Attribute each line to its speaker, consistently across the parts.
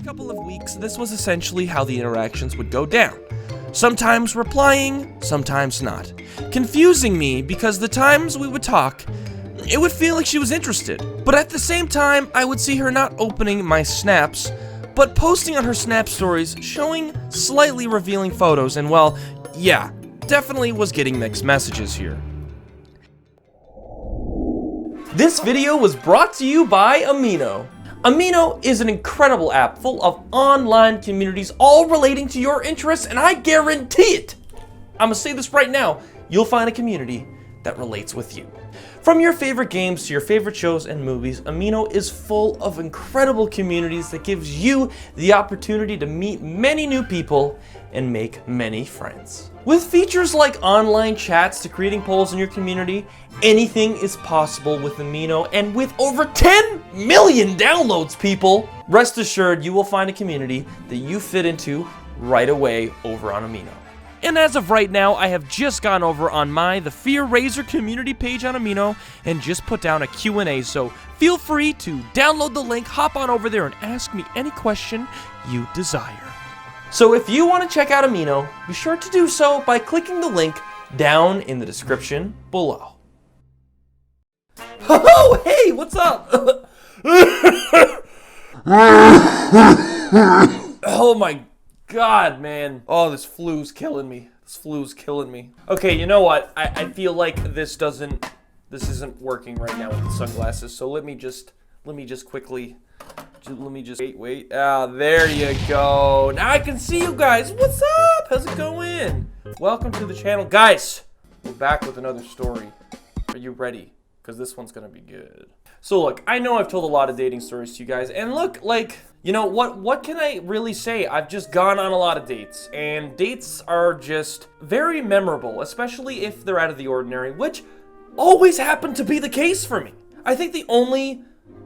Speaker 1: first couple of weeks, this was essentially how the interactions would go down. Sometimes replying, sometimes not. Confusing me because the times we would talk, it would feel like she was interested. But at the same time, I would see her not opening my snaps, but posting on her snap stories, showing slightly revealing photos, and well, yeah, definitely was getting mixed messages here. This video was brought to you by Amino. Amino is an incredible app full of online communities all relating to your interests, and I guarantee it, I'm gonna say this right now, you'll find a community that relates with you. From your favorite games to your favorite shows and movies, Amino is full of incredible communities that gives you the opportunity to meet many new people and make many friends. With features like online chats to creating polls in your community, anything is possible with Amino, and with over 10 million downloads, people, rest assured you will find a community that you fit into right away over on Amino. And as of right now, I have just gone over on the Fear Raiser community page on Amino and just put down a Q&A, so feel free to download the link, hop on over there and ask me any question you desire. So if you want to check out Amino, be sure to do so by clicking the link down in the description below. Oh, hey, what's up? Oh my God, man. Oh, this flu's killing me. This flu's killing me. Okay, you know what? I feel like this isn't working right now with the sunglasses. So let me just quickly, wait. Ah, there you go. Now I can see you guys. What's up? How's it going? Welcome to the channel. Guys, we're back with another story. Are you ready? Because this one's gonna be good. So look, I know I've told a lot of dating stories to you guys, and look, like, you know, what can I really say? I've just gone on a lot of dates, and dates are just very memorable, especially if they're out of the ordinary, which always happened to be the case for me. I think the only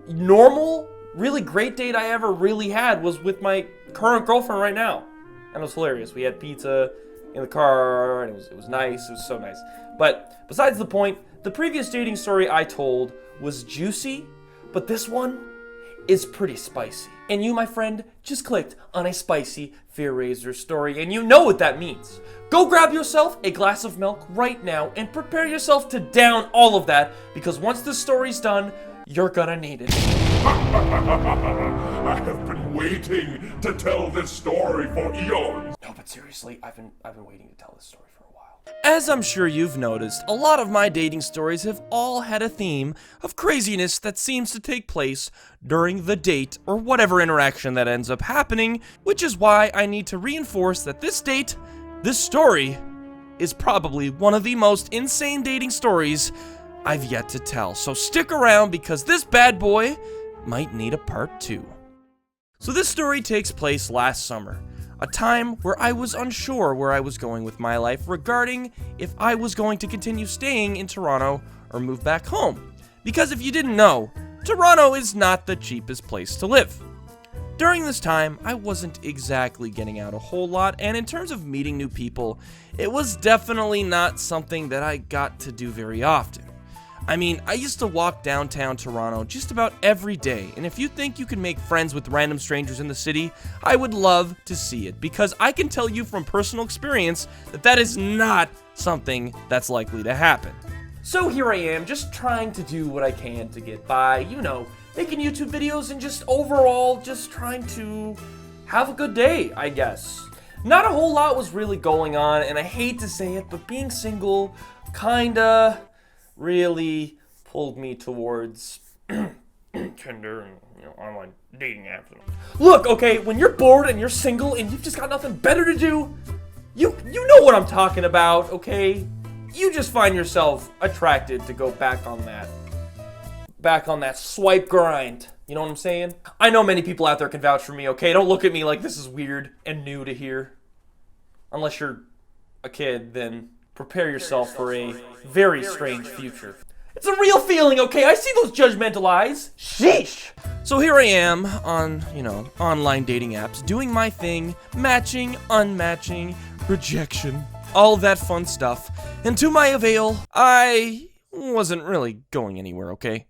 Speaker 1: normal, really great date I ever really had was with my current girlfriend right now, and it was hilarious. We had pizza in the car, and it was nice. It was so nice. But besides the point, the previous dating story I told was juicy, but this one is pretty spicy. And you, my friend, just clicked on a spicy Fear Raiser story, and you know what that means. Go grab yourself a glass of milk right now and prepare yourself to down all of that, because once this story's done, you're gonna need it.
Speaker 2: I have been waiting to tell this story for eons.
Speaker 1: No, but seriously, I've been waiting to tell this story for a while. As I'm sure you've noticed, a lot of my dating stories have all had a theme of craziness that seems to take place during the date or whatever interaction that ends up happening, which is why I need to reinforce that this story, is probably one of the most insane dating stories I've yet to tell. So stick around, because this bad boy might need a part 2. So this story takes place last summer, a time where I was unsure where I was going with my life regarding if I was going to continue staying in Toronto or move back home. Because if you didn't know, Toronto is not the cheapest place to live. During this time, I wasn't exactly getting out a whole lot, and in terms of meeting new people, it was definitely not something that I got to do very often. I mean, I used to walk downtown Toronto just about every day, and if you think you can make friends with random strangers in the city, I would love to see it, because I can tell you from personal experience that that is not something that's likely to happen. So here I am, just trying to do what I can to get by, you know, making YouTube videos and just overall just trying to have a good day, I guess. Not a whole lot was really going on, and I hate to say it, but being single kinda really pulled me towards Tinder and, you know, online dating apps. Look, okay, when you're bored and you're single and you've just got nothing better to do, you know what I'm talking about, okay? You just find yourself attracted to go back on that swipe grind. You know what I'm saying? I know many people out there can vouch for me, okay? Don't look at me like this is weird and new to hear. Unless you're a kid, then prepare yourself for a very strange future. It's a real feeling, okay? I see those judgmental eyes. Sheesh! So here I am on, you know, online dating apps, doing my thing, matching, unmatching, rejection, all of that fun stuff. And to my avail, I wasn't really going anywhere, okay?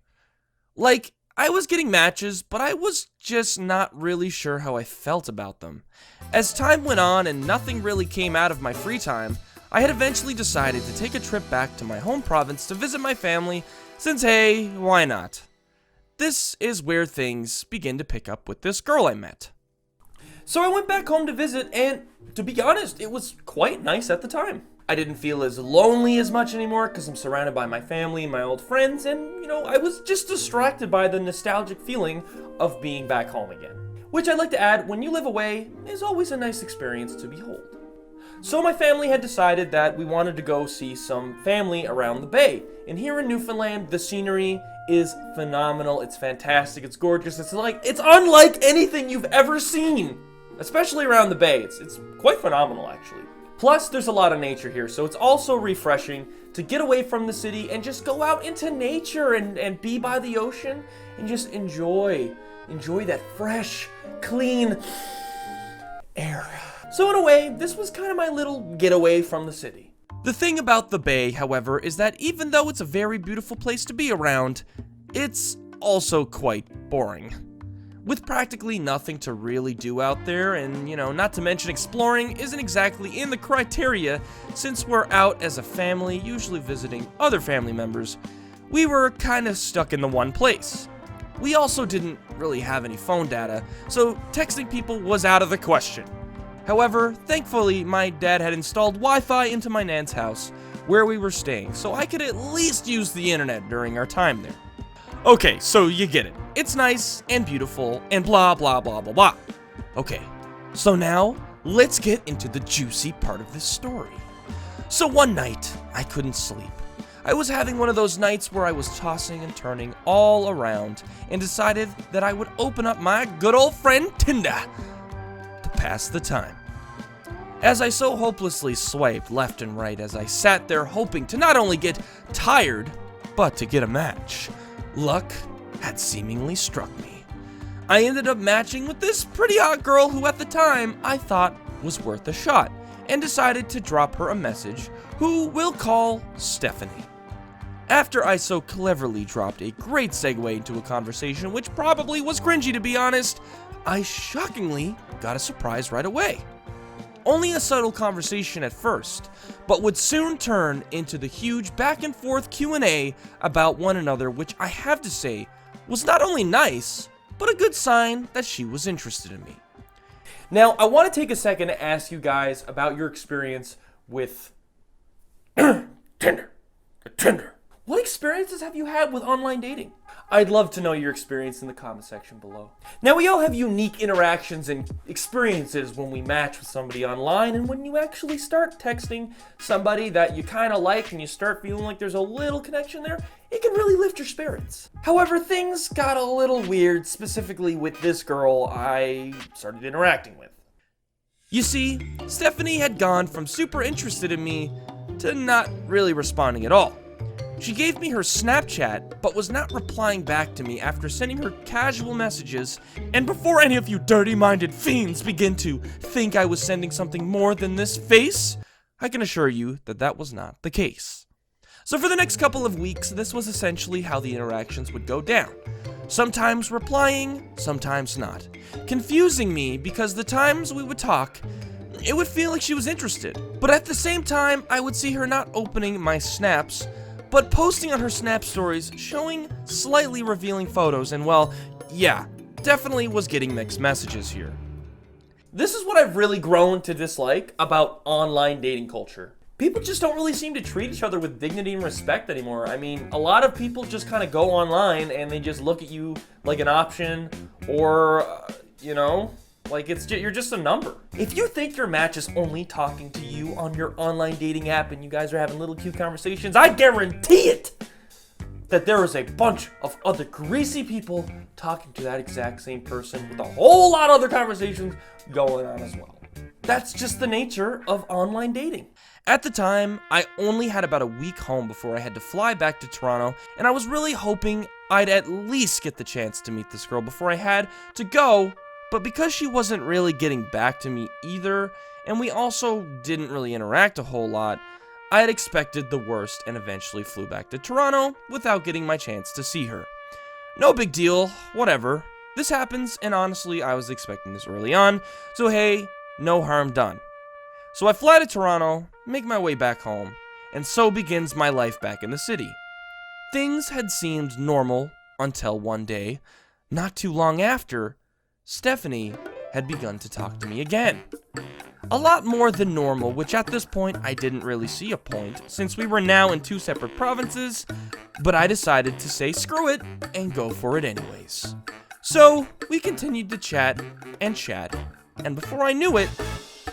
Speaker 1: Like, I was getting matches, but I was just not really sure how I felt about them. As time went on and nothing really came out of my free time, I had eventually decided to take a trip back to my home province to visit my family, since hey, why not? This is where things begin to pick up with this girl I met. So I went back home to visit, and to be honest, it was quite nice at the time. I didn't feel as lonely as much anymore because I'm surrounded by my family and my old friends, and I was just distracted by the nostalgic feeling of being back home again. Which I'd like to add, when you live away, is always a nice experience to behold. So my family had decided that we wanted to go see some family around the bay. And here in Newfoundland, the scenery is phenomenal. It's fantastic. It's gorgeous. It's unlike anything you've ever seen, especially around the bay. It's quite phenomenal, actually. Plus, there's a lot of nature here, so it's also refreshing to get away from the city and just go out into nature and be by the ocean and just enjoy that fresh, clean air. So in a way, this was kind of my little getaway from the city. The thing about the bay, however, is that even though it's a very beautiful place to be around, it's also quite boring. With practically nothing to really do out there, and not to mention exploring isn't exactly in the criteria since we're out as a family, usually visiting other family members, we were kind of stuck in the one place. We also didn't really have any phone data, so texting people was out of the question. However, thankfully, my dad had installed Wi-Fi into my nan's house where we were staying, so I could at least use the internet during our time there. Okay, so you get it. It's nice and beautiful and blah blah blah blah blah. Okay, so now let's get into the juicy part of this story. So one night, I couldn't sleep. I was having one of those nights where I was tossing and turning all around and decided that I would open up my good old friend Tinder to pass the time. As I so hopelessly swiped left and right as I sat there hoping to not only get tired, but to get a match, luck had seemingly struck me. I ended up matching with this pretty hot girl who at the time I thought was worth a shot, and decided to drop her a message, who we'll call Stephanie. After I so cleverly dropped a great segue into a conversation which probably was cringy to be honest, I shockingly got a surprise right away. Only a subtle conversation at first, but would soon turn into the huge back and forth Q&A about one another, which I have to say was not only nice, but a good sign that she was interested in me. Now, I want to take a second to ask you guys about your experience with Tinder. What experiences have you had with online dating? I'd love to know your experience in the comment section below. Now, we all have unique interactions and experiences when we match with somebody online, and when you actually start texting somebody that you kind of like and you start feeling like there's a little connection there, it can really lift your spirits. However, things got a little weird, specifically with this girl I started interacting with. You see, Stephanie had gone from super interested in me to not really responding at all. She gave me her Snapchat, but was not replying back to me after sending her casual messages, and before any of you dirty-minded fiends begin to think I was sending something more than this face, I can assure you that that was not the case. So for the next couple of weeks, this was essentially how the interactions would go down. Sometimes replying, sometimes not. Confusing me because the times we would talk, it would feel like she was interested. But at the same time, I would see her not opening my snaps, but posting on her Snap stories, showing slightly revealing photos, and well, yeah, definitely was getting mixed messages here. This is what I've really grown to dislike about online dating culture. People just don't really seem to treat each other with dignity and respect anymore. I mean, a lot of people just kind of go online and they just look at you like an option, or, like you're just a number. If you think your match is only talking to you on your online dating app and you guys are having little cute conversations, I guarantee it that there is a bunch of other greasy people talking to that exact same person with a whole lot of other conversations going on as well. That's just the nature of online dating. At the time, I only had about a week home before I had to fly back to Toronto, and I was really hoping I'd at least get the chance to meet this girl before I had to go. But because she wasn't really getting back to me either, and we also didn't really interact a whole lot, I had expected the worst and eventually flew back to Toronto without getting my chance to see her. No big deal, whatever. This happens, and honestly, I was expecting this early on, so hey, no harm done. So I fly to Toronto, make my way back home, and so begins my life back in the city. Things had seemed normal until one day, not too long after, Stephanie had begun to talk to me again. A lot more than normal, which at this point I didn't really see a point, since we were now in 2 separate provinces, but I decided to say screw it and go for it anyways. So we continued to chat, and before I knew it,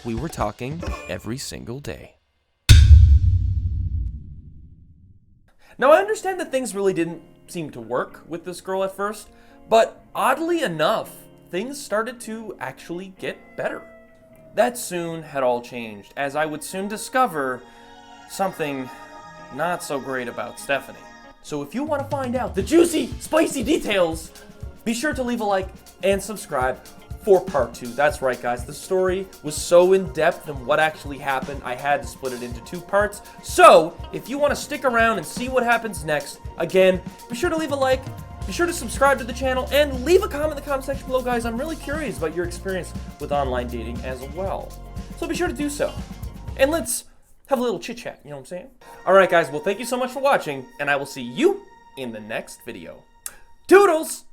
Speaker 1: we were talking every single day. Now I understand that things really didn't seem to work with this girl at first, but oddly enough, things started to actually get better. That soon had all changed, as I would soon discover something not so great about Stephanie. So if you want to find out the juicy, spicy details, be sure to leave a like and subscribe for part 2. That's right, guys. The story was so in-depth in what actually happened, I had to split it into 2 parts. So if you want to stick around and see what happens next, again, be sure to leave a like, be sure to subscribe to the channel, and leave a comment in the comment section below, guys. I'm really curious about your experience with online dating as well. So be sure to do so. And let's have a little chit-chat, you know what I'm saying? Alright, guys, well, thank you so much for watching, and I will see you in the next video. Toodles!